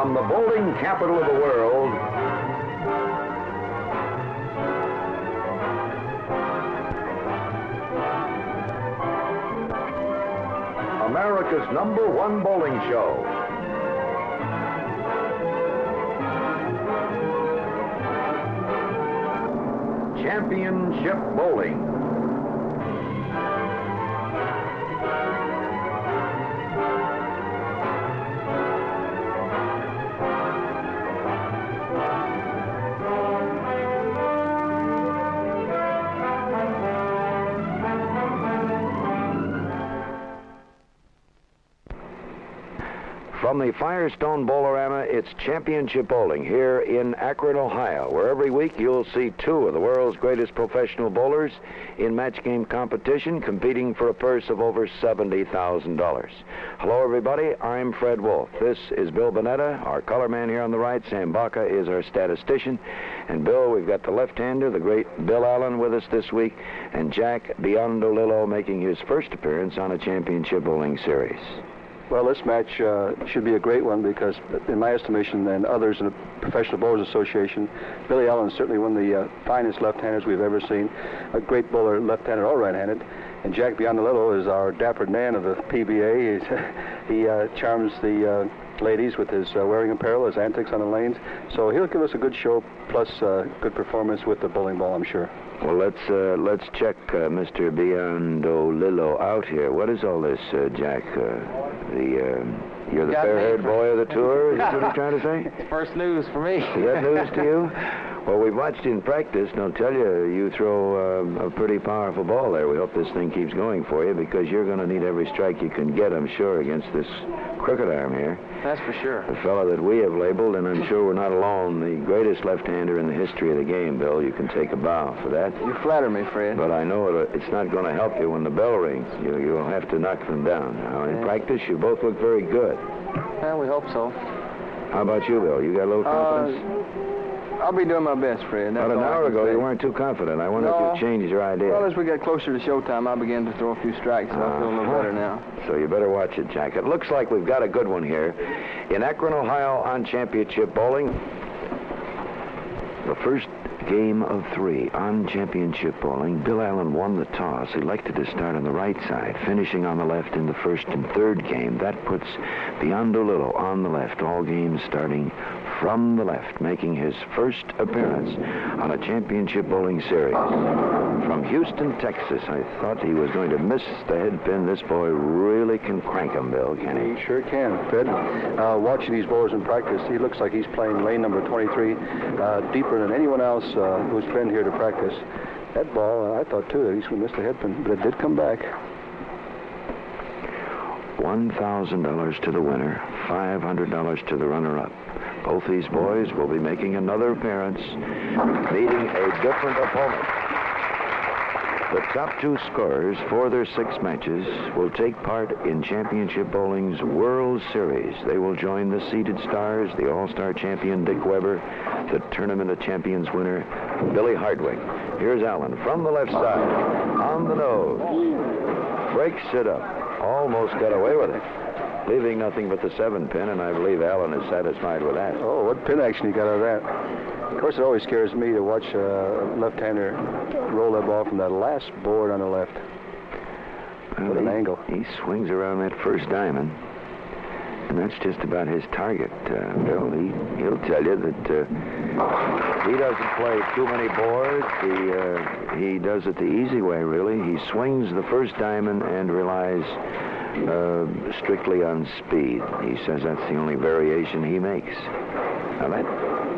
from the bowling capital of the world, America's #1 bowling show. Championship Bowling. From the Firestone Bowlerama, it's Championship Bowling here in Akron, Ohio, where every week you'll see two of the world's greatest professional bowlers in match game competition competing for a purse of over $70,000. Hello, everybody. I'm Fred Wolf. This is Bill Bunetta, our color man here on the right. Sam Baca is our statistician. And Bill, we've got the left-hander, the great Bill Allen, with us this week, and Jack Biondolillo making his first appearance on a Championship Bowling series. Well, this match should be a great one because, in my estimation, and others in the Professional Bowlers Association, Billy Allen is certainly one of the finest left-handers we've ever seen. A great bowler, left-handed or right-handed. And Jack Biondolillo is our dapper man of the PBA. He charms the ladies with his wearing apparel, his antics on the lanes. So he'll give us a good show, plus good performance with the bowling ball, I'm sure. Well, let's check Mr. Biondolillo out here. What is all this, Jack? You're the fair-haired boy of the tour? Is that what you're trying to say? It's first news for me. Is that news to you? Well, we've watched you in practice, and I'll tell you, you throw a pretty powerful ball there. We hope this thing keeps going for you, because you're going to need every strike you can get, I'm sure, against this crooked arm here. That's for sure. The fellow that we have labeled, and I'm sure we're not alone, the greatest left-hander in the history of the game, Bill. You can take a bow for that. You flatter me, Fred. But I know it's not going to help you when the bell rings. You'll have to knock them down. Now, in practice, you both look very good. Well, we hope so. How about you, Bill? You got a little confidence? I'll be doing my best, Fred. About an hour ago, you weren't too confident. I wonder if you've changed your idea. Well, as we get closer to showtime, I began to throw a few strikes, so I feel a little better now. So you better watch it, Jack. It looks like we've got a good one here in Akron, Ohio, on Championship Bowling. The first game of 3 on Championship Bowling. Bill Allen won the toss. He elected to start on the right side, finishing on the left in the first and third game. That puts Biondolillo on the left, all games starting from the left, making his first appearance on a Championship Bowling series. From Houston, Texas, I thought he was going to miss the head pin. This boy really can crank him, Bill, can he? He sure can, Fred. Watching these bowlers in practice, he looks like he's playing lane number 23 deeper than anyone else who's been here to practice. That ball, I thought, too, that he's going to miss the head pin, but it did come back. $1,000 to the winner, $500 to the runner-up. Both these boys will be making another appearance, meeting a different opponent. The top 2 scorers for their 6 matches will take part in Championship Bowling's World Series. They will join the seeded stars, the All-Star champion Dick Weber, the Tournament of Champions winner Billy Hardwick. Here's Allen from the left side, on the nose, breaks it up, almost got away with it, leaving nothing but the 7 pin, and I believe Allen is satisfied with that. Oh, what pin action he got out of that. Of course, it always scares me to watch a left-hander roll that ball from that last board on the left. What an angle. He swings around that first diamond, and that's just about his target, Bill. He'll tell you that he doesn't play too many boards. He does it the easy way, really. He swings the first diamond and relies strictly on speed. He says that's the only variation he makes. Now, that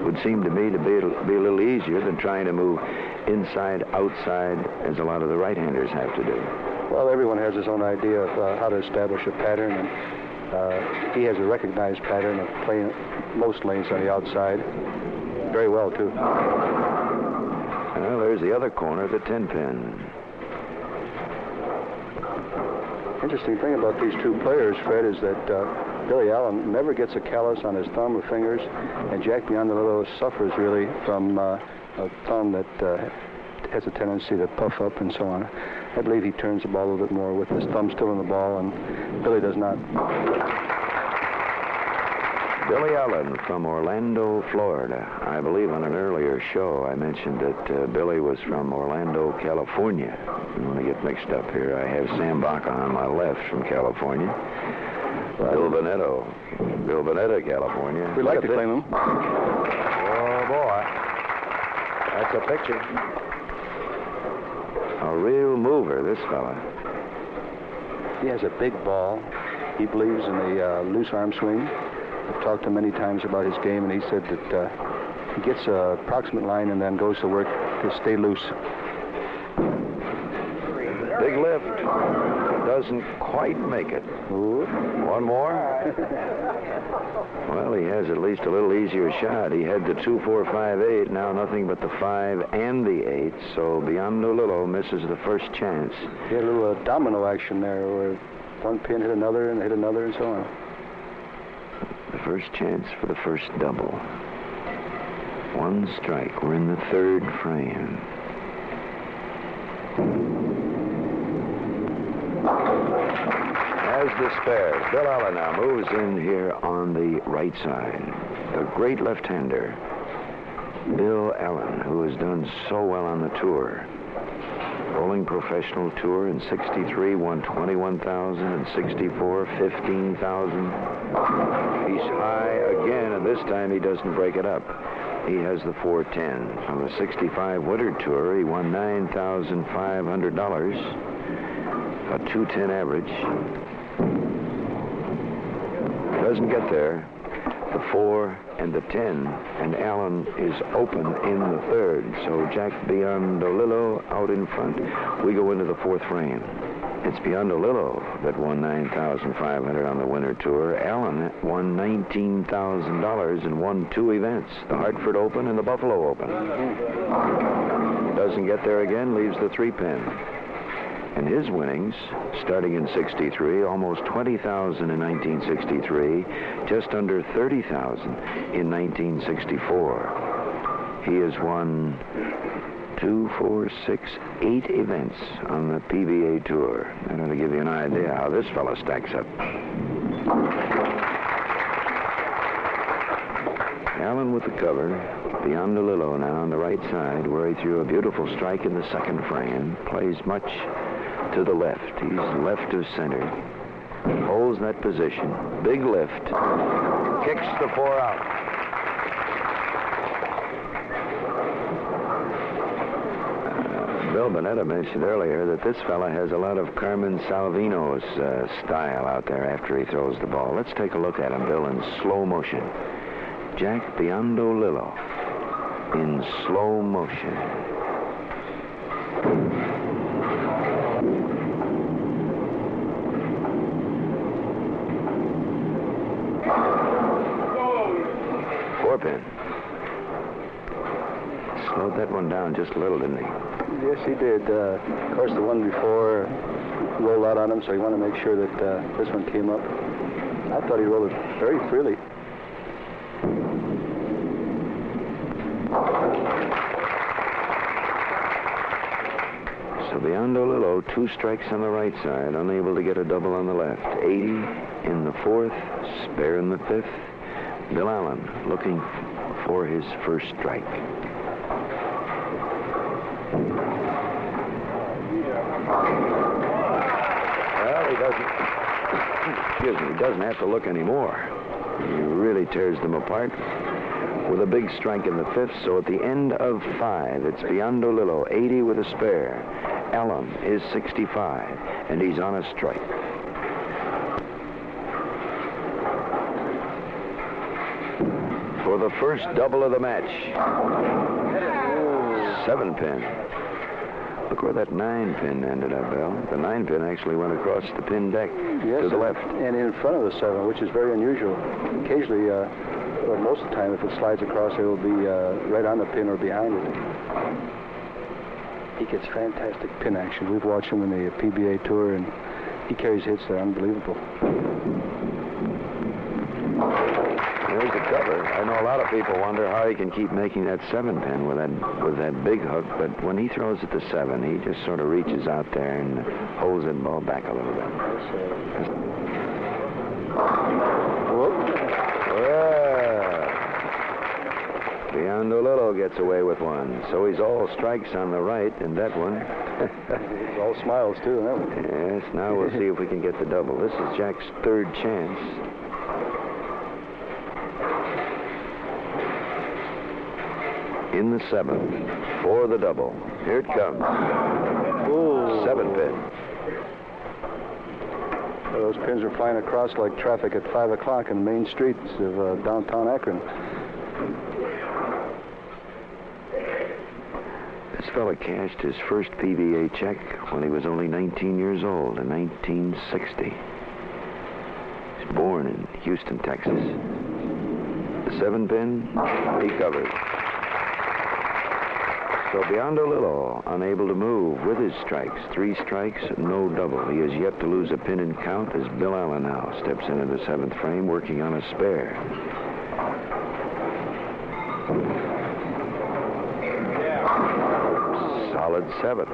would seem to me to be a little easier than trying to move inside, outside, as a lot of the right-handers have to do. Well, everyone has his own idea of how to establish a pattern, and he has a recognized pattern of playing most lanes on the outside. Very well, too. Well, there's the other corner, the 10 pin. Interesting thing about these 2 players, Fred, is that Billy Allen never gets a callus on his thumb or fingers, and Jack Biondolillo suffers really from a thumb that has a tendency to puff up and so on. I believe he turns the ball a little bit more with his thumb still in the ball, and Billy does not. Billy Allen from Orlando, Florida. I believe on an earlier show I mentioned that Billy was from Orlando, California. I don't want to get mixed up here. I have Sam Baca on my left from California. Bill Bunetta, California. We like to claim him. Oh, boy. That's a picture. A real mover, this fella. He has a big ball. He believes in a loose arm swing. I've talked to him many times about his game, and he said that he gets a approximate line and then goes to work to stay loose. Big lift. Doesn't quite make it. Ooh. One more? Well, he has at least a little easier shot. He had the 2, 4, 5, 8. Now nothing but the 5 and the 8. So Biondolillo misses the first chance. He had a little domino action there where one pin hit another and so on. The first chance for the first double. One strike. We're in the third frame. As the spare, Bill Allen now moves in here on the right side. The great left-hander, Bill Allen, who has done so well on the tour. Bowling professional tour in 63, won 21,000, and 64, 15,000. He's high again, and this time he doesn't break it up. He has the 410. On the 65 winter tour, he won $9,500, a 210 average. Doesn't get there. The 4 and the 10, and Allen is open in the third. So Jack Biondolillo out in front. We go into the fourth frame. It's Biondolillo that won $9,500 on the winter tour. Allen won $19,000 and won 2 events, the Hartford Open and the Buffalo Open. Doesn't get there again, leaves the 3-pin. And his winnings, starting in 63, almost 20,000 in 1963, just under 30,000 in 1964. He has won 2, 4, 6, 8 events on the PBA Tour. That ought to give you an idea how this fellow stacks up. Allen with the cover. Biondolillo now on the right side, where he threw a beautiful strike in the second frame. Plays much to the left. He's left of center. Holds that position. Big lift. Kicks the 4 out. Bill Bunetta mentioned earlier that this fella has a lot of Carmen Salvino's style out there after he throws the ball. Let's take a look at him, Bill, in slow motion. Jack Biondolillo in slow motion. Pin. Slowed that one down just a little, didn't he? Yes, he did. Of course, the one before rolled out on him, so you want to make sure that this one came up. I thought he rolled it very freely. So Biondolillo, 2 strikes on the right side, unable to get a double on the left. 80 in the 4th, spare in the 5th. Bill Allen looking for his first strike. Well, he doesn't have to look anymore. He really tears them apart with a big strike in the 5th. So at the end of 5, it's Biondolillo, 80 with a spare. Allen is 65, and he's on a strike. For the first double of the match. 7-pin. Look where that 9-pin ended up, Bill. The 9-pin actually went across the pin deck to the left. And in front of the 7, which is very unusual. Occasionally, well, most of the time, if it slides across, it will be right on the pin or behind it. He gets fantastic pin action. We've watched him in the PBA Tour, and he carries hits that are unbelievable. There's the cover. I know a lot of people wonder how he can keep making that 7-pin with that big hook, but when he throws at the 7, he just sort of reaches out there and holds the ball back a little bit. Whoop. Well, Biondolillo gets away with one, so he's all strikes on the right in that one. It's all smiles, too, in that one. Yes, now we'll see if we can get the double. This is Jack's third chance. In the seventh, for the double. Here it comes. Ooh. 7-pin. Those pins are flying across like traffic at 5 o'clock in the main streets of downtown Akron. This fella cashed his first PBA check when he was only 19 years old in 1960. He's born in Houston, Texas. The 7-pin, he covered. So Biondolillo, unable to move with his strikes. 3 strikes, no double. He has yet to lose a pin in count as Bill Allen now steps into the 7th frame working on a spare. Solid 7.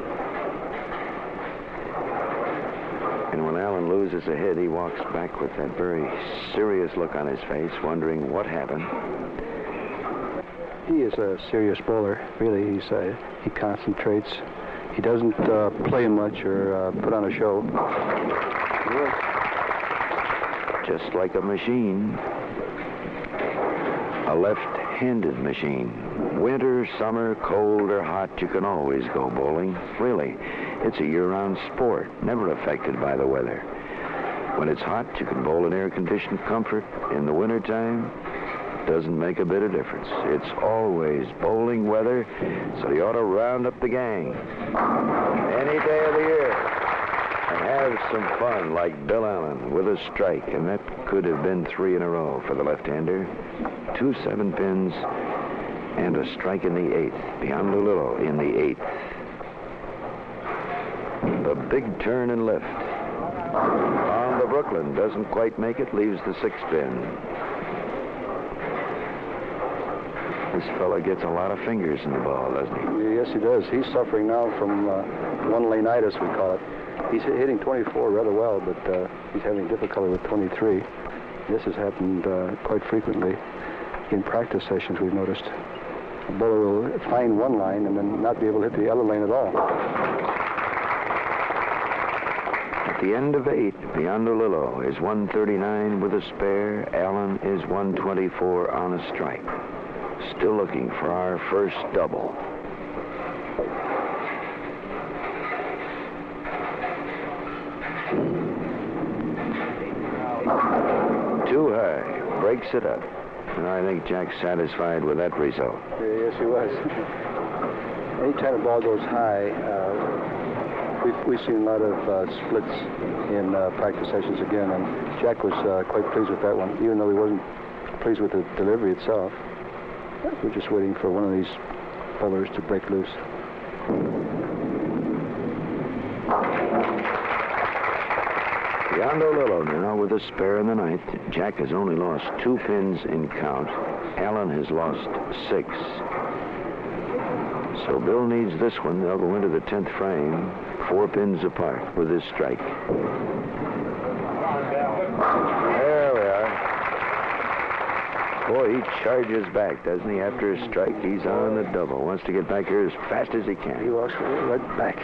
And when Allen loses a hit, he walks back with that very serious look on his face, wondering what happened. He is a serious bowler, really. He concentrates. He doesn't play much or put on a show. Just like a machine. A left-handed machine. Winter, summer, cold or hot, you can always go bowling. Really, it's a year-round sport, never affected by the weather. When it's hot, you can bowl in air-conditioned comfort. In the wintertime, doesn't make a bit of difference. It's always bowling weather, so you ought to round up the gang any day of the year and have some fun like Bill Allen with a strike, and that could have been 3 in a row for the left-hander. 2 7-pins and a strike in the 8th. Biondolillo in the 8th. The big turn and lift. On the Brooklyn, doesn't quite make it, leaves the 6-pin. This fella gets a lot of fingers in the ball, doesn't he? Yes, he does. He's suffering now from one-laneitis, we call it. He's hitting 24 rather well, but he's having difficulty with 23. This has happened quite frequently in practice sessions, we've noticed. A bowler will find one line and then not be able to hit the other lane at all. At the end of 8, Biondolillo is 139 with a spare. Allen is 124 on a strike. Still looking for our first double. Too high. Breaks it up. And I think Jack's satisfied with that result. Yes, he was. Anytime a ball goes high, we've seen a lot of splits in practice sessions again, and Jack was quite pleased with that one, even though he wasn't pleased with the delivery itself. We're just waiting for one of these bowlers to break loose. Biondolillo now with a spare in the 9th. Jack has only lost 2 pins in count. Allen has lost 6. So Bill needs this one. They'll go into the 10th frame, 4 pins apart with his strike. There we are. Boy, he charges back, doesn't he? After his strike, he's on the double. Wants to get back here as fast as he can. He walks right back.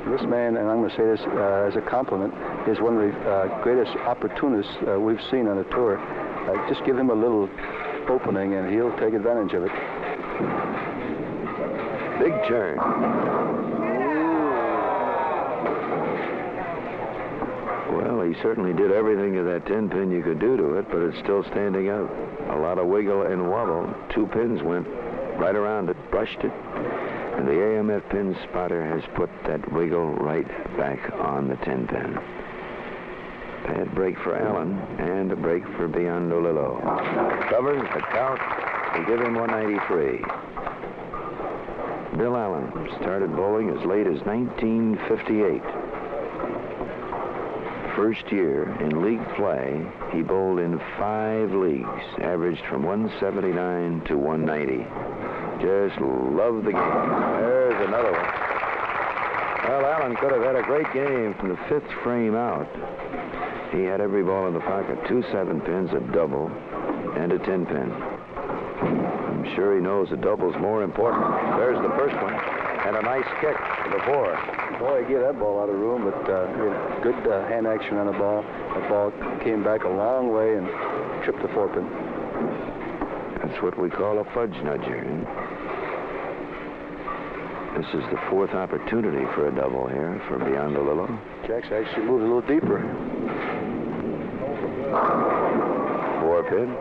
This man, and I'm going to say this as a compliment, is one of the greatest opportunists we've seen on a tour. Just give him a little opening, and he'll take advantage of it. Big turn. Well, he certainly did everything to that 10-pin you could do to it, but it's still standing out. A lot of wiggle and wobble. 2 pins went right around it, brushed it, and the AMF pin spotter has put that wiggle right back on the 10-pin. Bad break for Allen, and a break for Biondolillo. Covers the count. We give him 193. Bill Allen started bowling as late as 1958. First year in league play, he bowled in 5 leagues, averaged from 179 to 190. Just loved the game. There's another one. Well, Allen could have had a great game from the 5th frame out. He had every ball in the pocket, 2 7-pins, a double, and a 10-pin. I'm sure he knows the double's more important. There's the first one, and a nice kick for the 4. Boy, he gave that ball out of room, but good hand action on the ball. That ball came back a long way and tripped the 4-pin. That's what we call a fudge nudger. This is the 4th opportunity for a double here for Biondolillo. Jack's actually moved a little deeper. 4-pin.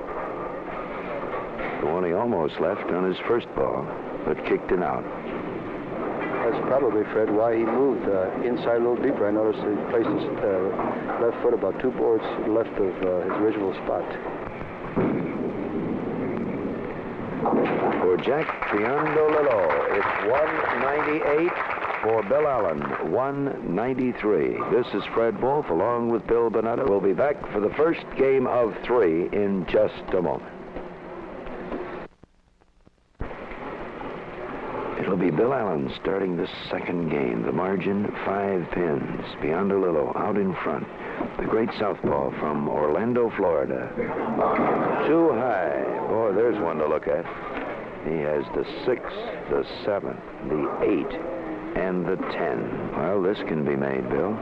The one he almost left on his first ball, but kicked it out. That's probably, Fred, why he moved inside a little deeper. I noticed he placed his left foot about 2 boards left of his original spot. For Jack Biondolillo, it's 198. For Bill Allen, 193. This is Fred Wolf along with Bill Bunetta. We'll be back for the first game of 3 in just a moment. It'll be Bill Allen starting the second game. The margin, 5 pins. Biondolillo out in front. The great southpaw from Orlando, Florida. Too high. Boy, there's one to look at. He has the 6, the 7, the 8, and the 10. Well, this can be made, Bill.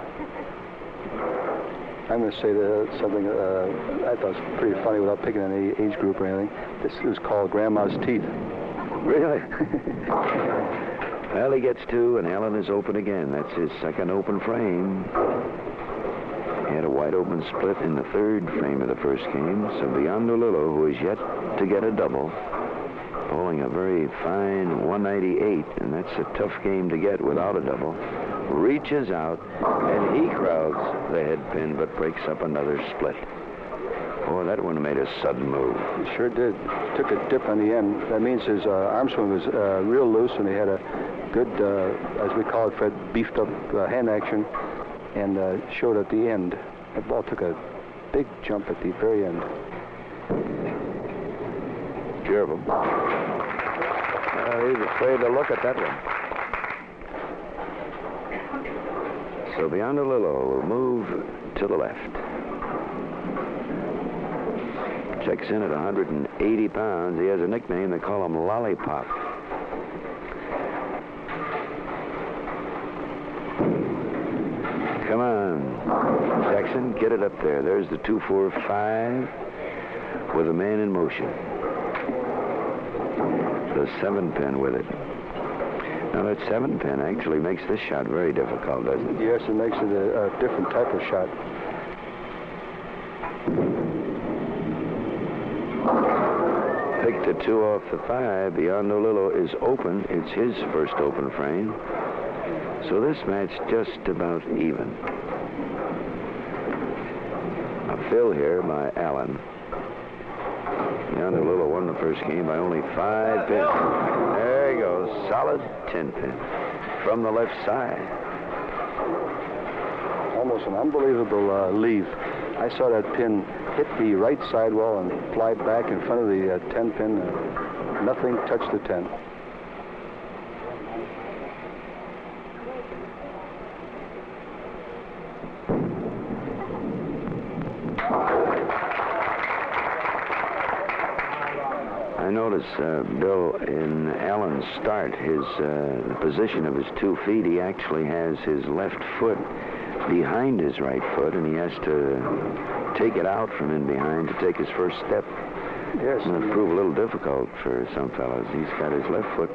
I'm going to say something I thought was pretty funny without picking any age group or anything. This is called Grandma's Teeth. Really? Well, he gets 2, and Allen is open again. That's his second open frame. He had a wide open split in the 3rd frame of the first game. So Biondolillo, who is yet to get a double, bowling a very fine 198, and that's a tough game to get without a double, reaches out, and he crowds the head pin, but breaks up another split. Boy, that one made a sudden move. He sure did. Took a dip on the end. That means his arm swing was real loose, and he had a good, as we call it, Fred, beefed up hand action, and showed at the end. That ball took a big jump at the very end. Careful. He's afraid to look at that one. So Biondolillo will move to the left. Checks in at 180 pounds. He has a nickname. They call him Lollipop. Come on, Jackson, get it up there. There's the 2-4-5 with a man in motion. The 7-pin with it. Now that 7-pin actually makes this shot very difficult, doesn't it? Yes, it makes it a different type of shot. Pick the 2 off the 5. Biondolillo is open. It's his first open frame. So this match just about even. A fill here by Allen. Biondolillo won the first game by only 5 pins. There he goes. Solid 10-pin from the left side. Almost an unbelievable leave. I saw that pin hit the right sidewall and fly back in front of the 10-pin. Nothing touched the 10. I notice, Bill, in Allen's start, the position of his 2 feet, he actually has his left foot behind his right foot, and he has to take it out from in behind to take his first step. Yes. It's going to prove a little difficult for some fellows. He's got his left foot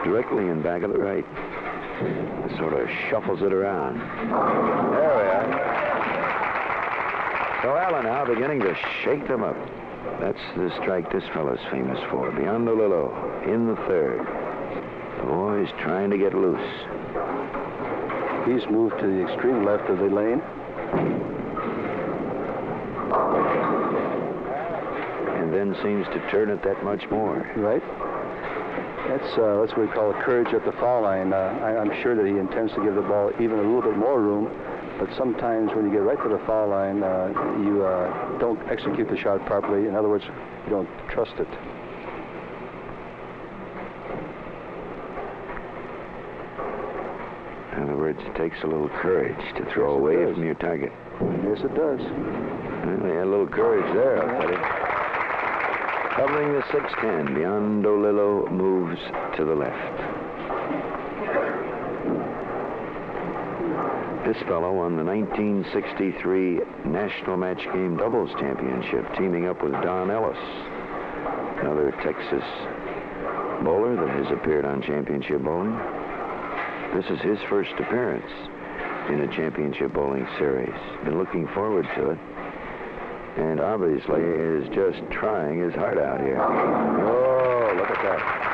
directly in back of the right. Sort of shuffles it around. There we are. So Allen now beginning to shake them up. That's the strike this fellow's famous for. Biondolillo in the 3rd. The boy's trying to get loose. He's moved to the extreme left of the lane. And then seems to turn it that much more. Right. That's what we call a courage at the foul line. I'm sure that he intends to give the ball even a little bit more room. But sometimes when you get right to the foul line, you don't execute the shot properly. In other words, you don't trust it. In other words, it takes a little courage to throw away from your target. Yes, it does. Well, they had a little courage there, I'll tell you. Covering the 610, Biondolillo moves to the left. This fellow won the 1963 National Match Game Doubles Championship, teaming up with Don Ellis, another Texas bowler that has appeared on Championship Bowling. This is his first appearance in a Championship Bowling series. Been looking forward to it, and obviously is just trying his heart out here. Oh, look at that.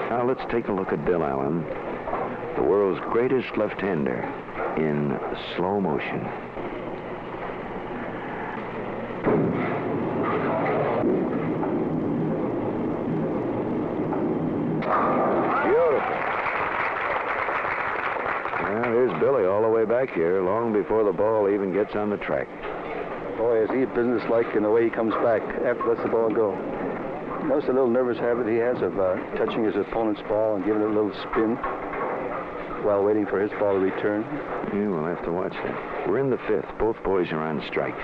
Now let's take a look at Bill Allen, the world's greatest left-hander, in slow motion. Beautiful. Well, here's Billy all the way back here, long before the ball even gets on the track. Boy, is he businesslike in the way he comes back after lets the ball go. Notice the little nervous habit he has of touching his opponent's ball and giving it a little spin while waiting for his ball to return. Yeah, we'll have to watch that. We're in the 5th. Both boys are on strikes.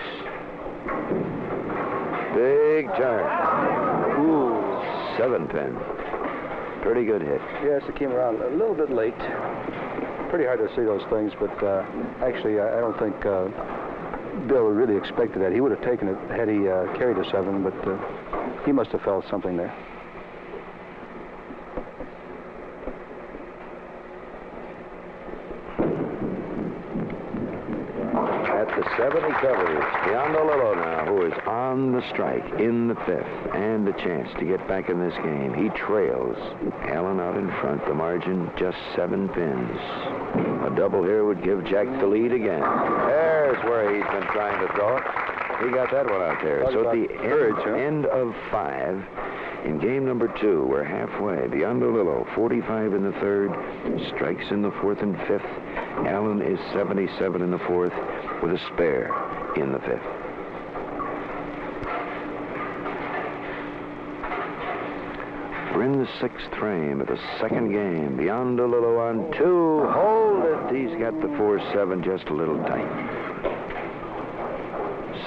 Big turn. Ooh, 7-pin. Pretty good hit. Yes, it came around a little bit late. Pretty hard to see those things, but actually, I don't think Bill really expected that. He would have taken it had he carried a 7, but he must have felt something there. At the 7, he covers. Biondolillo now, who is on the strike in the 5th, and a chance to get back in this game. He trails. Allen out in front. The margin just 7 pins. A double here would give Jack the lead again. There's where he's been trying to throw it. He got that one out there. So at the end of 5, in game number 2, we're halfway. Biondolillo, 45 in the 3rd, strikes in the 4th and 5th. Allen is 77 in the 4th with a spare in the 5th. We're in the 6th frame of the 2nd game. Biondolillo on 2. Hold it. He's got the 4-7 just a little tight.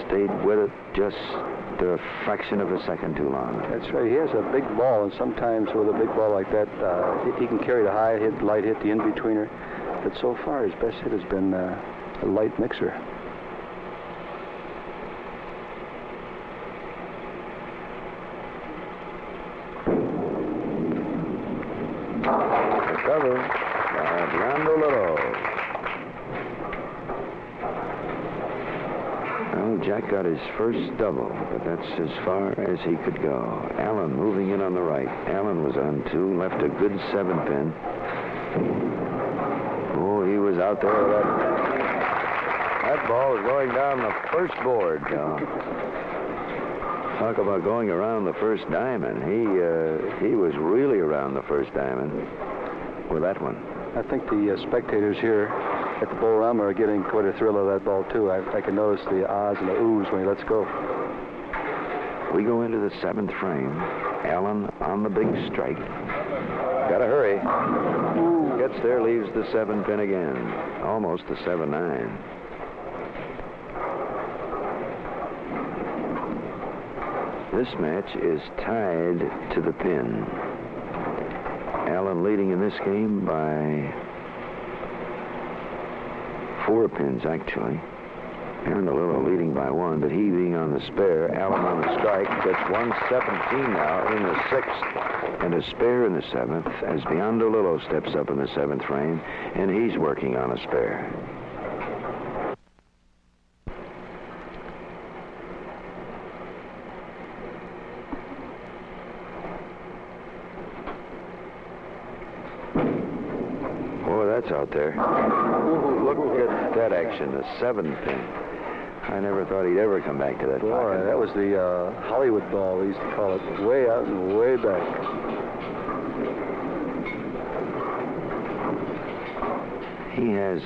Stayed with it just a fraction of a second too long. That's right. He has a big ball, and sometimes with a big ball like that, he can carry the high hit, light hit, the in-betweener. But so far, his best hit has been a light mixer. Cover by Biondolillo. Well, Jack got his first double, but that's as far as he could go. Allen moving in on the right. Allen was on 2, left a good 7-pin. Oh, he was out there with that ball was going down the first board, John. Talk about going around the first diamond. He was really around the first diamond with that one. I think the spectators here at the Bolorama are getting quite a thrill of that ball, too. I can notice the ahs and the oohs when he lets go. We go into the 7th frame. Allen on the big strike. Gotta hurry. Gets there, leaves the 7-pin again. Almost the 7-9. This match is tied to the pin. Allen leading in this game by 4 pins, actually. Biondolillo leading by 1, but he being on the spare, Allen on the strike, gets 117 now in the 6th, and a spare in the 7th, as Biondolillo steps up in the 7th frame, and he's working on a spare. That's out there. Look at that action, the 7-pin. I never thought he'd ever come back to that pocket. That was the Hollywood ball, we used to call it. Way out and way back. He has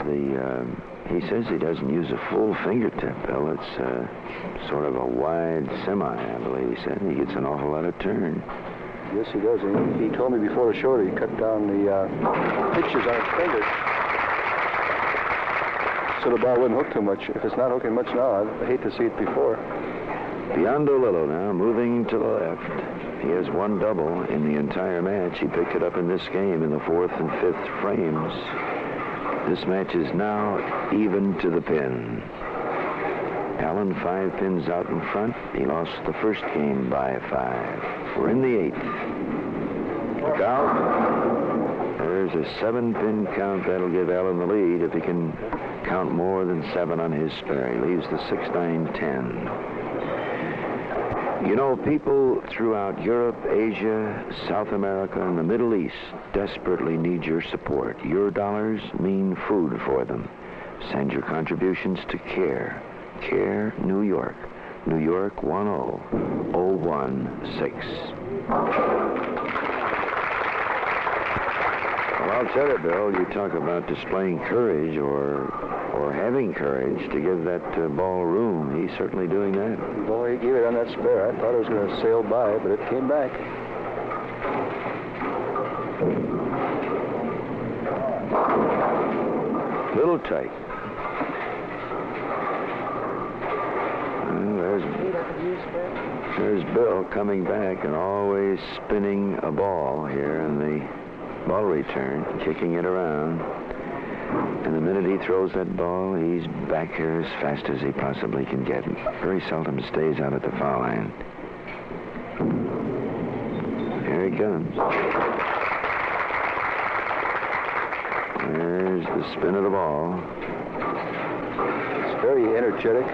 he says he doesn't use a full fingertip, Bill. It's sort of a wide semi, I believe he said. He gets an awful lot of turn. Yes, he does. He told me before the show that he cut down the pitches on his fingers. So the ball wouldn't hook too much. If it's not hooking much now, I hate to see it before. Biondolillo now moving to the left. He has one double in the entire match. He picked it up in this game in the fourth and fifth frames. This match is now even to the pin. Allen 5 pins out in front. He lost the first game by 5. We're in the 8th. Look out. There's a 7-pin count. That'll give Allen the lead if he can count more than 7 on his spare. He leaves the 6, 9, 10. You know, people throughout Europe, Asia, South America, and the Middle East desperately need your support. Your dollars mean food for them. Send your contributions to CARE. CARE, New York. New York 10016. Well, I'll tell you, Bill, you talk about displaying courage or having courage to give that ball room. He's certainly doing that. Boy, he gave it on that spare. I thought it was going to sail by, but it came back. Little tight. There's Bill coming back and always spinning a ball here in the ball return, kicking it around. And the minute he throws that ball, he's back here as fast as he possibly can get. Very seldom stays out at the foul line. Here he comes. There's the spin of the ball. It's very energetic.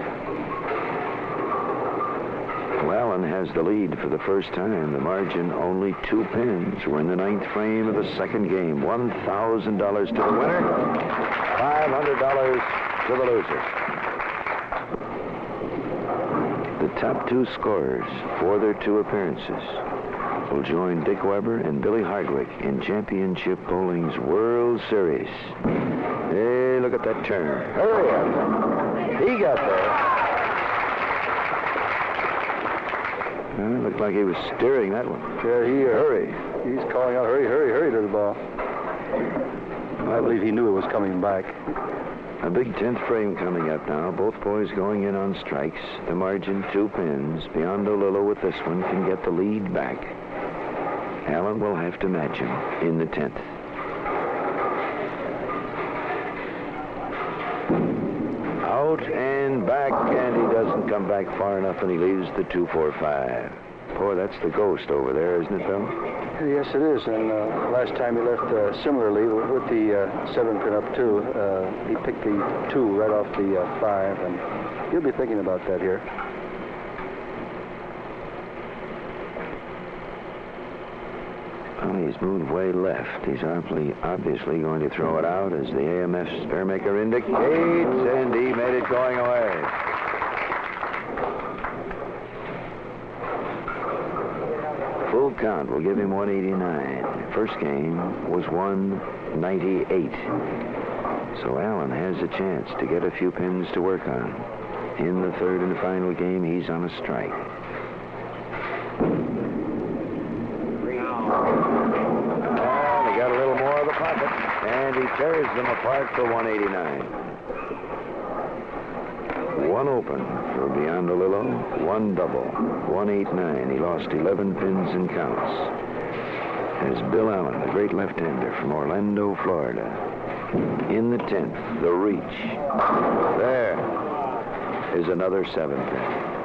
Allen has the lead for the first time. The margin only 2 pins. We're in the 9th frame of the second game. $1,000 to the winner, $500 to the loser. The top 2 scorers for their 2 appearances will join Dick Weber and Billy Hardwick in Championship Bowling's World Series. Hey, look at that turn. Hurry up. He got there. It looked like he was steering that one. Yeah, Hurry. He's calling out, hurry, hurry, hurry to the ball. I believe he knew it was coming back. A big 10th frame coming up now. Both boys going in on strikes. The margin 2 pins. Biondolillo with this one can get the lead back. Allen will have to match him in the 10th. Out and back, and he doesn't come back far enough, and he leaves the 2-4-5. Boy, that's the ghost over there, isn't it, Bill? Yes, it is. And last time he left similarly with the 7-pin up 2, he picked the 2 right off the 5, and he'll be thinking about that here. Well, he's moved way left. He's obviously going to throw it out as the AMF spare maker indicates, and he made it going away. Full count will give him 189. First game was 198. So Allen has a chance to get a few pins to work on. In the 3rd and final game, he's on a strike. And he tears them apart for 189. 1 open for Biondolillo, 1 double, 189. He lost 11 pins and counts. There's Bill Allen, the great left-hander from Orlando, Florida. In the 10th, the reach. There is another 7-pin.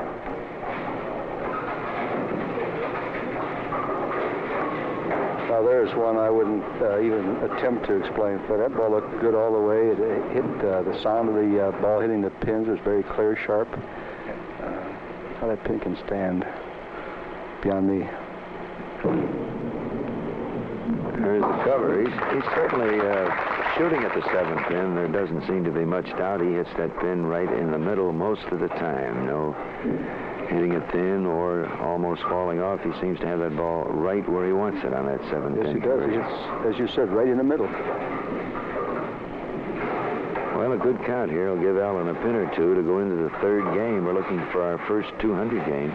Now, there's one I wouldn't even attempt to explain. For that ball looked good all the way. It hit the sound of the ball hitting the pins was very clear, sharp. How that pin can stand beyond me. There's the cover. He's certainly shooting at the 7th pin. There doesn't seem to be much doubt. He hits that pin right in the middle most of the time. No hitting it thin or almost falling off. He seems to have that ball right where he wants it on that 7th pin. Yes, he does. It's, as you said, right in the middle. Well, a good count here will give Allen a pin or 2 to go into the 3rd game. We're looking for our first 200 game.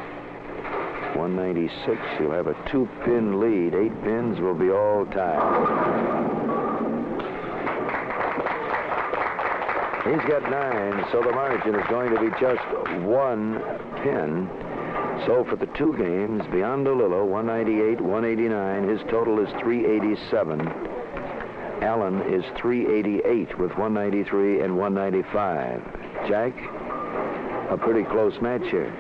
196. He'll have a 2-pin lead. 8 pins will be all tied. He's got 9, so the margin is going to be just 1 pin. So for the 2 games, Biondolillo, 198, 189. His total is 387. Allen is 388 with 193 and 195. Jack, a pretty close match here.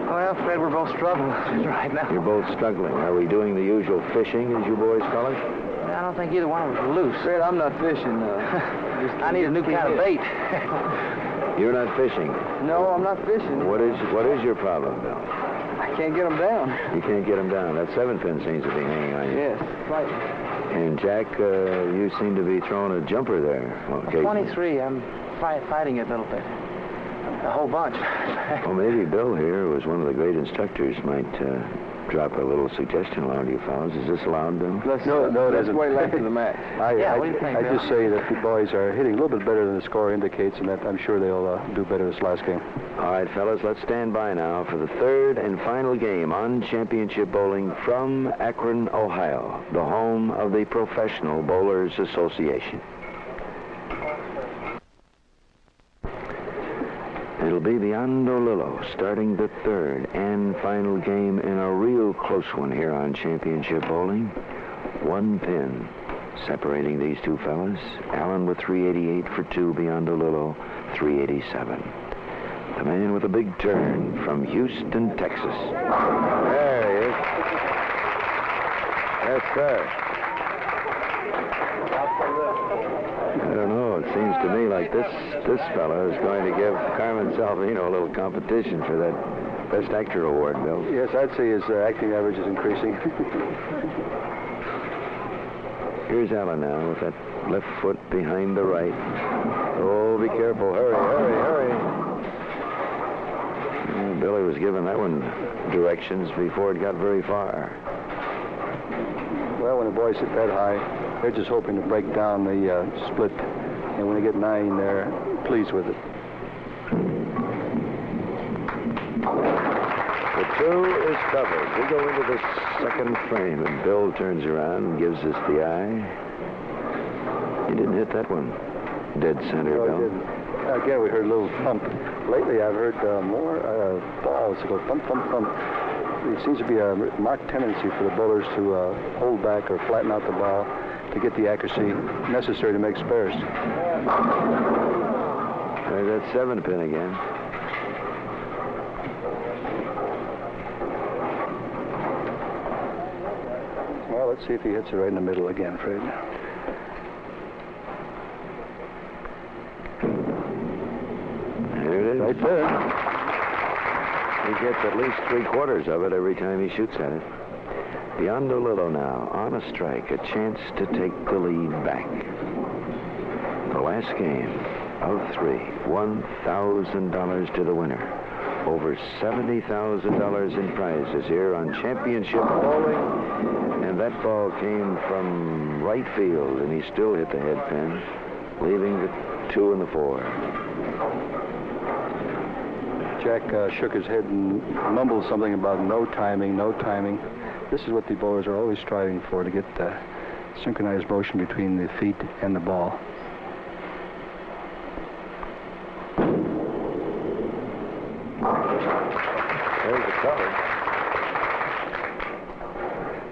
Well, Fred, we're both struggling right now. You're both struggling. Are we doing the usual fishing, as you boys call it? I don't think either one of us are loose. Fred, I'm not fishing. I need a new kind of bait. You're not fishing? No, I'm not fishing. What is your problem, Bill? I can't get them down. You can't get them down. That 7-pin seems to be hanging on you. Yes, right. And Jack, you seem to be throwing a jumper there. Okay. 23. I'm fighting it a little bit. A whole bunch. Well, maybe Bill here, who was one of the great instructors, might drop a little suggestion along to you fellows. Is this allowed, Bill? No, it Let's isn't. wait after the match. I what do you think, Bill? just say that the boys are hitting a little bit better than the score indicates, and that I'm sure they'll do better this last game. All right, fellas, let's stand by now for the 3rd and final game on Championship Bowling from Akron, Ohio, the home of the Professional Bowlers Association. It'll be Biondolillo starting the 3rd and final game in a real close one here on Championship Bowling. 1 pin separating these two fellas. Allen with 388 for 2, Biondolillo 387. The man with a big turn from Houston, Texas. There he is. Yes, sir. I don't know. It seems to me like this fella is going to give Carmen Salvino a little competition for that Best Actor award, Bill. Yes, I'd say his acting average is increasing. Here's Allen now with that left foot behind the right. Oh, be careful. Hurry. Billy was giving that one directions before it got very far. Well, when the boys hit that high, they're just hoping to break down the split. And when they get 9, they're pleased with it. The 2 is covered. We go into the 2nd frame, and Bill turns around and gives us the eye. He didn't hit that one dead center, No, Bill. it didn't. Again, we heard a little thump. Lately, I've heard more balls that go thump, thump, thump. It seems to be a marked tendency for the bowlers to hold back or flatten out the ball to get the accuracy necessary to make spares. There's that 7-pin again. Well, let's see if he hits it right in the middle again, Fred. There it is. Right there. He gets at least 3/4 of it every time he shoots at it. Biondolillo now on a strike, a chance to take the lead back. The last game of 3, $1,000 to the winner. Over $70,000 in prizes here on Championship Bowling. And that ball came from right field, and he still hit the head pin, leaving the 2 and the 4. Jack shook his head and mumbled something about no timing. This is what the bowlers are always striving for, to get synchronized motion between the feet and the ball. There's the cover.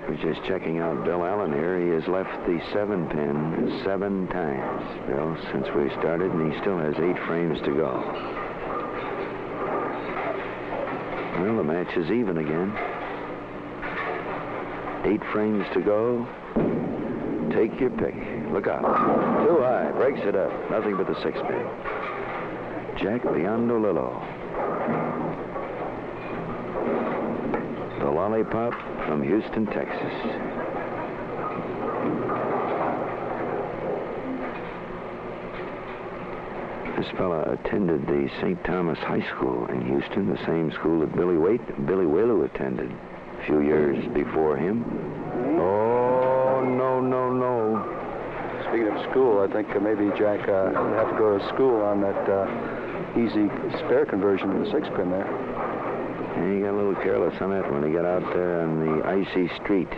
We're just checking out Bill Allen here. He has left the 7-pin 7 times, Bill, since we started, and he still has 8 frames to go. Well, the match is even again. 8 frames to go. Take your pick. Look out. Too high. Breaks it up. Nothing but the 6-pin. Jack Biondolillo. The Lollipop from Houston, Texas. This fella attended the St. Thomas High School in Houston, the same school that Billy Whaley attended a few years before him. Oh, no. Speaking of school, I think maybe Jack will have to go to school on that easy spare conversion to the 6-pin there. And he got a little careless on that when he got out there on the icy street.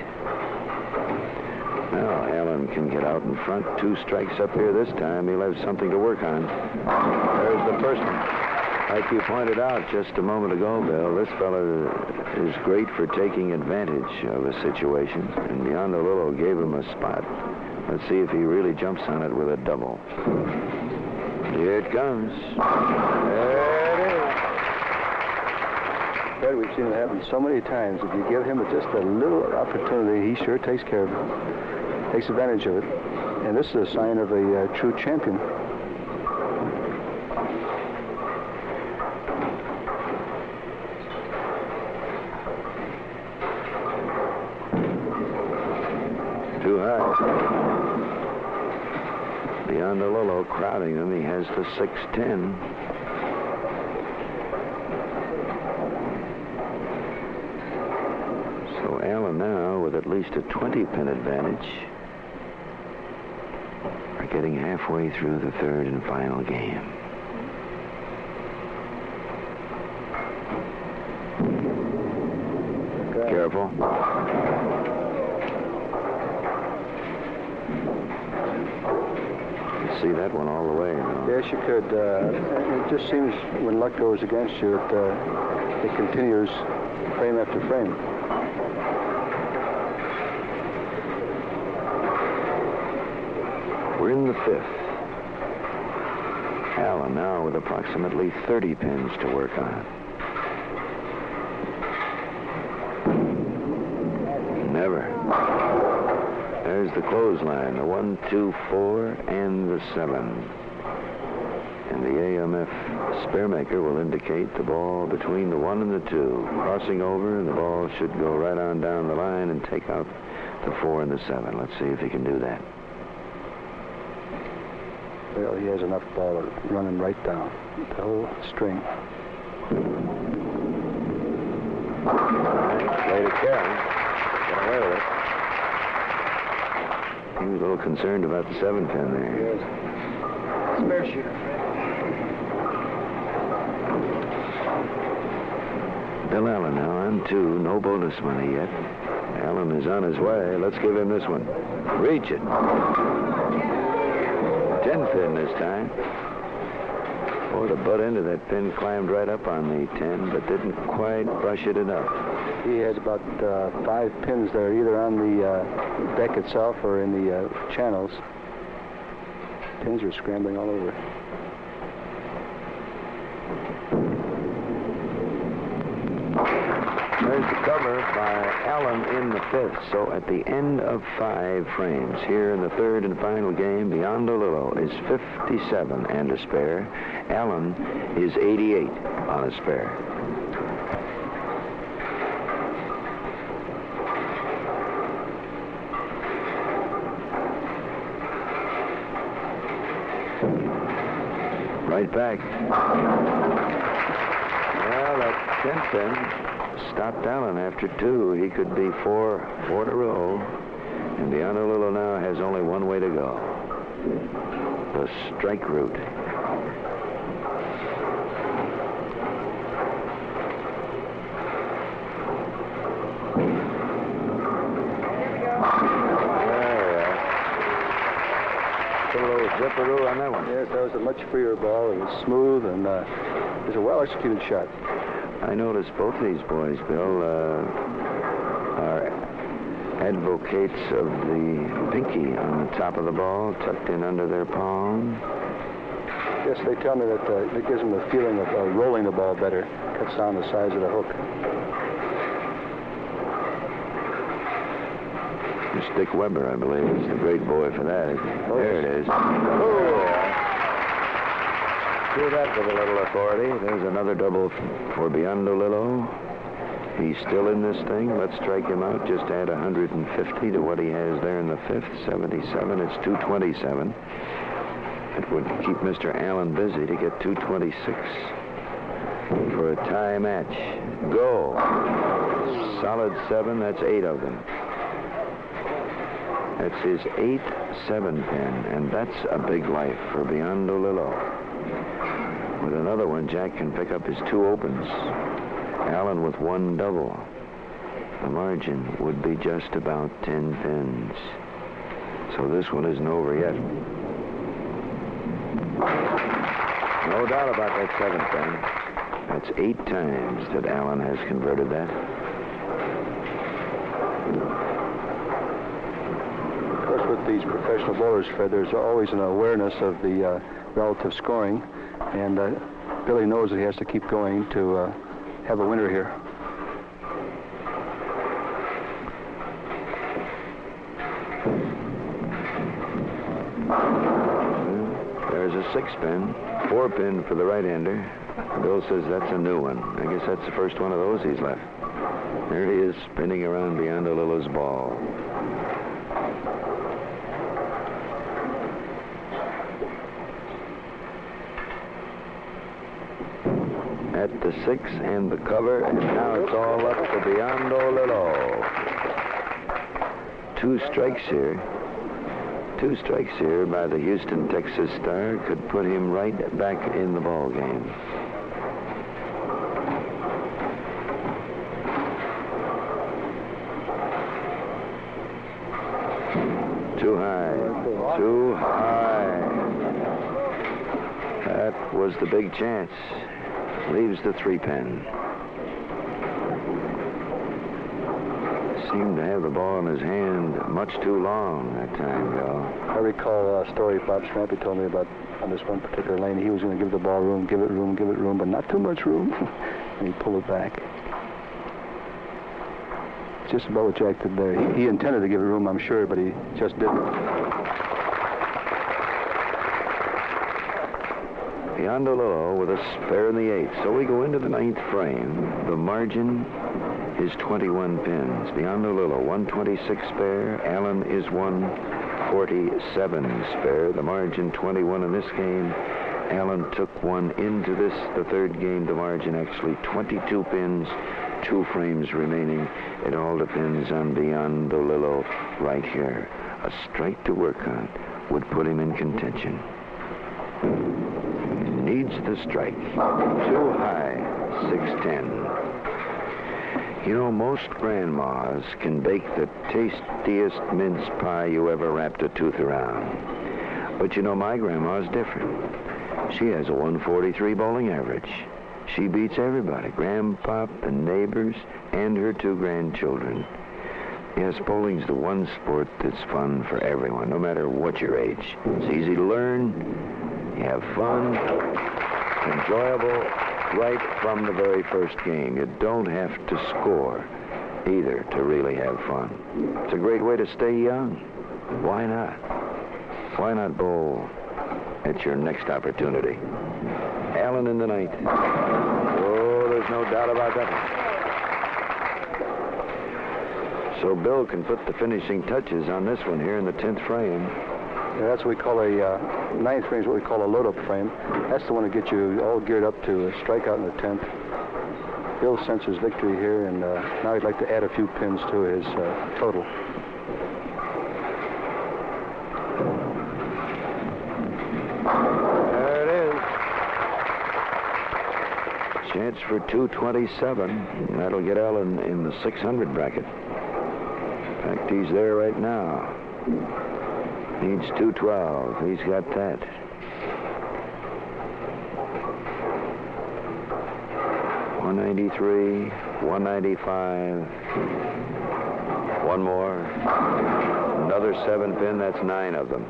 Well, Allen can get out in front. 2 strikes up here this time. He'll have something to work on. There's the first one. Like you pointed out just a moment ago, Bill, this fella is great for taking advantage of a situation, and Biondolillo gave him a spot. Let's see if he really jumps on it with a double. Here it comes. There it is. Fred, we've seen it happen so many times. If you give him just a little opportunity, he sure takes care of it, takes advantage of it. And this is a sign of a true champion. Too high. Biondolillo crowding him. He has the 6-10. So Allen now with at least a 20-pin advantage. We're getting halfway through the third and final game. Okay. Careful. See that one all the way. Yes, you could. It just seems when luck goes against you, it continues frame after frame. We're in the 5th. Allen now with approximately 30 pins to work on. Never. There's the clothesline, the 1, 2, 4, and the 7. And the AMF spearmaker will indicate the ball between the 1 and the 2. Crossing over, and the ball should go right on down the line and take out the 4 and the 7. Let's see if he can do that. Well, he has enough ball to run him right down the whole string. Play to carry. Got away with it. He was a little concerned about the 7-pin there. Yes. Spare shooter, Fred. Bill Allen now on 2. No bonus money yet. Allen is on his way. Let's give him this one. Reach it. 10-pin this time. Boy, the butt end of that pin climbed right up on the 10, but didn't quite brush it enough. He had about 5 pins there, either on the deck itself or in the channels. Pins are scrambling all over. There's the cover by Allen in the 5th. So at the end of 5 frames, here in the third and final game, Biondolillo is 57 and a spare. Allen is 88 on a spare. Right back. Well, that 10th pin stopped Allen after 2. He could be 4 in a row. And Biondolillo now has only one way to go. The strike route. A little zipperoo on that one. Yes, that was a much freer ball. It was smooth, and it was a well-executed shot. I noticed both these boys, Bill, are advocates of the pinky on the top of the ball, tucked in under their palm. Yes, they tell me that it gives them the feeling of rolling the ball better. Cuts down the size of the hook. Dick Weber, I believe, is the great boy for that. Oh, there it is. Oh! Do that with a little authority. There's another double for Biondolillo. He's still in this thing. Let's strike him out. Just add 150 to what he has there in the 5th. 77. It's 227. It would keep Mr. Allen busy to get 226 for a tie match. Go. Solid 7. That's 8 of them. That's his 8th 7-pin, and that's a big life for Biondolillo. With another one, Jack can pick up his 2 opens. Allen with 1 double. The margin would be just about 10 pins. So this one isn't over yet. No doubt about that 7th pin. That's 8 times that Allen has converted that. Of course, with these professional bowlers, Fred, there's always an awareness of the relative scoring, and Billy knows that he has to keep going to have a winner here. There's a 6-pin, 4-pin for the right-hander. Bill says that's a new one. I guess that's the first one of those he's left. There he is, spinning around Biondolillo's ball. At the 6 and the cover, and now it's all up to Biondolillo. 2 strikes here. 2 strikes here by the Houston, Texas star could put him right back in the ball game. Too high. Too high. That was the big chance. Leaves the 3-pin. Seemed to have the ball in his hand much too long that time, Bill. I recall a story Bob Strampy told me about on this one particular lane. He was going to give the ball room, give it room, but not too much room. And he pulled it back. Just about what Jack did there. He intended to give it room, I'm sure, but he just didn't. Biondolillo with a spare in the 8th. So we go into the 9th frame. The margin is 21 pins. Biondolillo 126 spare. Allen is 147 spare. The margin 21 in this game. Allen took one into this, the 3rd game. The margin actually 22 pins. 2 frames remaining. It all depends on Biondolillo right here. A strike to work on would put him in contention. Needs the strike. Too high. 6-10. You know, most grandmas can bake the tastiest mince pie you ever wrapped a tooth around. But you know, my grandma's different. She has a 143 bowling average. She beats everybody, Grandpop, the neighbors, and her 2 grandchildren. Yes, bowling's the one sport that's fun for everyone, no matter what your age. It's easy to learn, you have fun, enjoyable right from the very first game. You don't have to score either to really have fun. It's a great way to stay young. Why not? Why not bowl at your next opportunity? Allen in the 9th. Oh, there's no doubt about that. So Bill can put the finishing touches on this one here in the 10th frame. Yeah, that's what we call a 9th frame is what we call a load-up frame. That's the one that gets you all geared up to strike out in the 10th. Bill senses victory here, and now he'd like to add a few pins to his total. There it is. Chance for 227. That'll get Allen in the 600 bracket. In fact, he's there right now. Needs 212. He's got that. $193, $195. One more. Another 7-pin. That's 9 of them.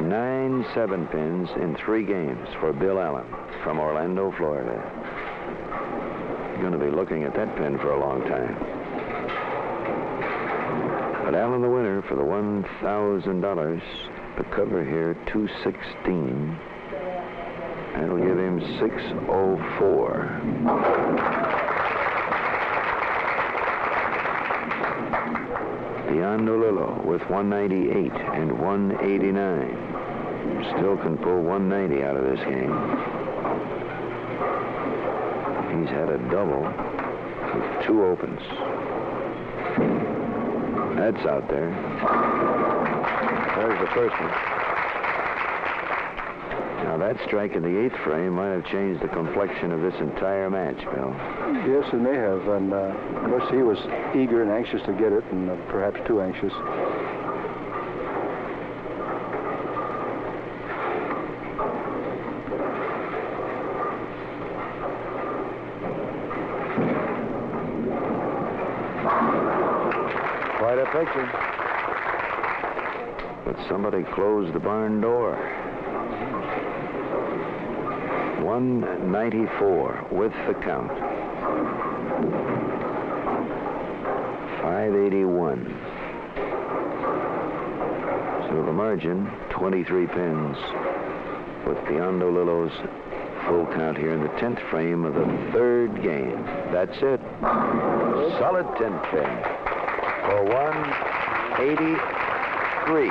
9 7-pins in 3 games for Bill Allen from Orlando, Florida. You're going to be looking at that pin for a long time. But Allen the winner for the $1,000. The cover here, 216. That'll give him 604. Biondolillo with 198 and 189. Still can pull 190 out of this game. He's had a double with 2 opens. That's out there. There's the first one. Now, that strike in the 8th frame might have changed the complexion of this entire match, Bill. Yes, it may have. And, of course, he was eager and anxious to get it, and perhaps too anxious. picture. But somebody closed the barn door. 194 with the count. 581. So the margin, 23 pins. With Biondolillo's full count here in the 10th frame of the 3rd game. That's it. Solid 10th pin for 183.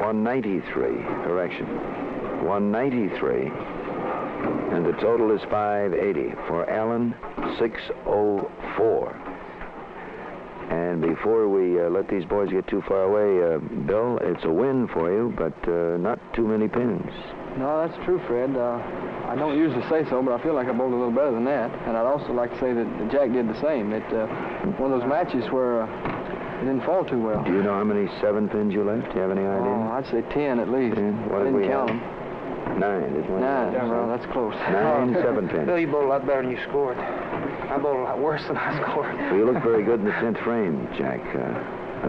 193, correction. 193. And the total is 580 for Allen, 604. And before we let these boys get too far away, Bill, it's a win for you, but not too many pins. No, that's true, Fred. I don't usually say so, but I feel like I bowled a little better than that. And I'd also like to say that Jack did the same. It one of those matches where it didn't fall too well. Do you know how many 7 pins you left? Do you have any idea? Oh, I'd say 10 at least. 10? What I did didn't we count have? them. 9, didn't we? 9. Yeah, well, that's close. 9 7 pins. Bill, you bowled a lot better than you scored. I bowled a lot worse than I scored. Well, you look very good in the 10th frame, Jack. I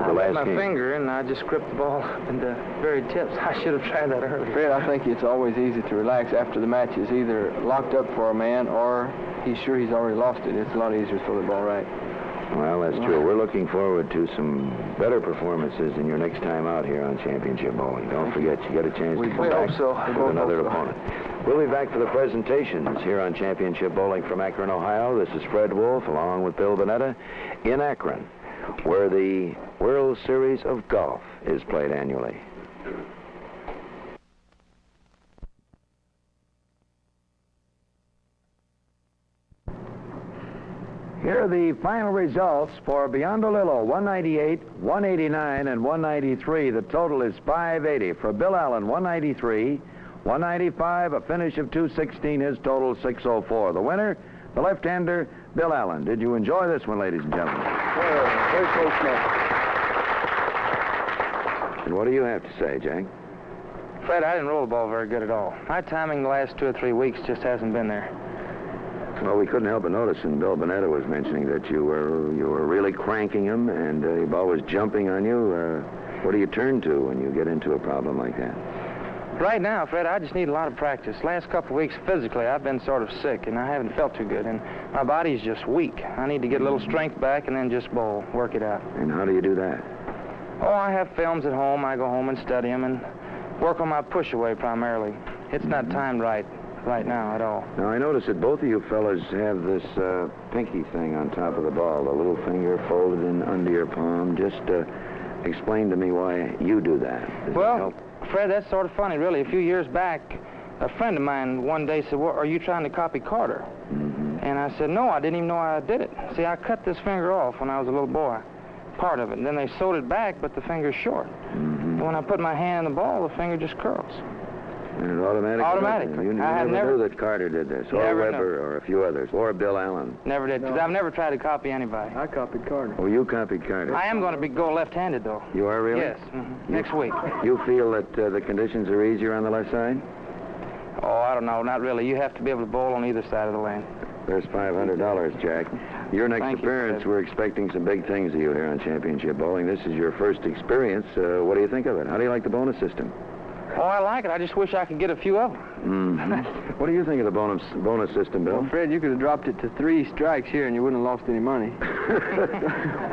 The let last my game. finger and I just gripped the ball in the very tips. I should have tried that earlier. Fred, I think it's always easy to relax after the match is either locked up for a man or he's sure he's already lost it. It's a lot easier to throw the ball right. Well, that's true. We're looking forward to some better performances in your next time out here on Championship Bowling. Don't forget, you get a chance to come back with another opponent. We'll be back for the presentations here on Championship Bowling from Akron, Ohio. This is Fred Wolf, along with Bill Bunetta, in Akron, where the World Series of Golf is played annually. Here are the final results for Biondolillo, 198, 189, and 193. The total is 580. For Bill Allen, 193, 195, a finish of 216. His total, 604. The winner, the left-hander, Bill Allen. Did you enjoy this one, ladies and gentlemen? Very close match. And what do you have to say, Jack? Fred, I didn't roll the ball very good at all. My timing the last 2 or 3 weeks just hasn't been there. Well, we couldn't help but notice, and Bill Bunetta was mentioning that you were really cranking him, and your ball was jumping on you. What do you turn to when you get into a problem like that? Right now, Fred, I just need a lot of practice. Last couple of weeks, physically, I've been sort of sick, and I haven't felt too good, and my body's just weak. I need to get a little strength back and then just bowl, work it out. And how do you do that? Oh, I have films at home. I go home and study them and work on my push-away primarily. It's not timed right now at all. Now, I notice that both of you fellas have this pinky thing on top of the ball, the little finger folded in under your palm. Just explain to me why you do that. Does it help? Fred, that's sort of funny, really. A few years back, a friend of mine one day said, well, are you trying to copy Carter? Mm-hmm. And I said, no, I didn't even know I did it. See, I cut this finger off when I was a little boy, part of it. And then they sewed it back, but the finger's short. Mm-hmm. And when I put my hand in the ball, the finger just curls. And it automatically? Automatically. You I never knew that Carter did this, or Never Weber, or a few others, or Bill Allen. Never did, because I've never tried to copy anybody. I copied Carter. Oh, you copied Carter. I am going to go left-handed, though. You are really? Yes, next week. You feel that the conditions are easier on the left side? Oh, I don't know, not really. You have to be able to bowl on either side of the lane. There's $500, Jack. Your next Thank you, appearance, Fred. we're expecting some big things of you here on Championship Bowling. This is your first experience. What do you think of it? How do you like the bonus system? Oh, I like it. I just wish I could get a few of them. Mm-hmm. What do you think of the bonus system, Bill? Well, Fred, you could have dropped it to 3 strikes here and you wouldn't have lost any money.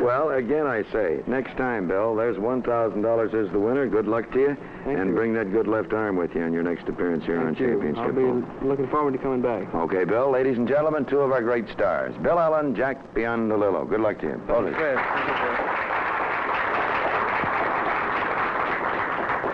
Well, again, I say, next time, Bill, there's $1,000 as the winner. Good luck to you. Thank and you. bring that good left arm with you on your next appearance here on Championship I'll be Bowling. looking forward to coming back. Okay, Bill, ladies and gentlemen, 2 of our great stars, Bill Allen, Jack Biondolillo. Good luck to you. Bowlers.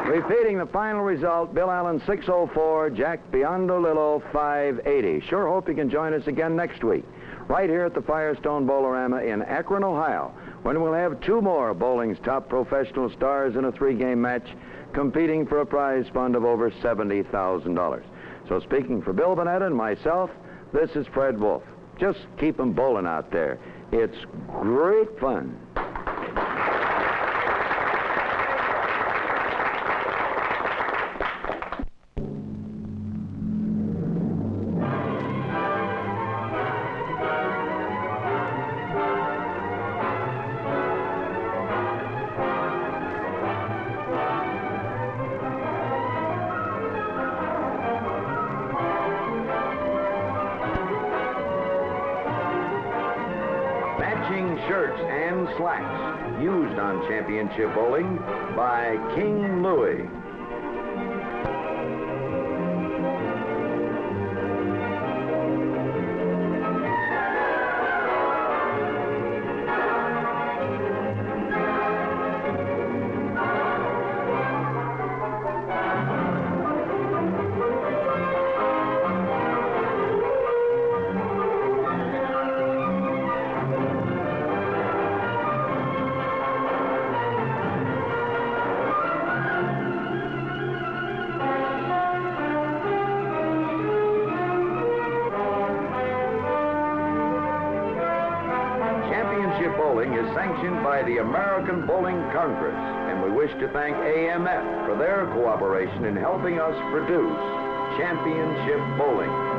Repeating the final result, Bill Allen 604, Jack Biondolillo 580. Sure hope you can join us again next week, right here at the Firestone Bowlerama in Akron, Ohio, when we'll have 2 more of bowling's top professional stars in a 3-game match, competing for a prize fund of over $70,000. So speaking for Bill Bunetta and myself, this is Fred Wolf. Just keep 'em bowling out there. It's great fun. shirts and slacks used on Championship Bowling by King Louie. Championship Bowling is sanctioned by the American Bowling Congress, and we wish to thank AMF for their cooperation in helping us produce Championship Bowling.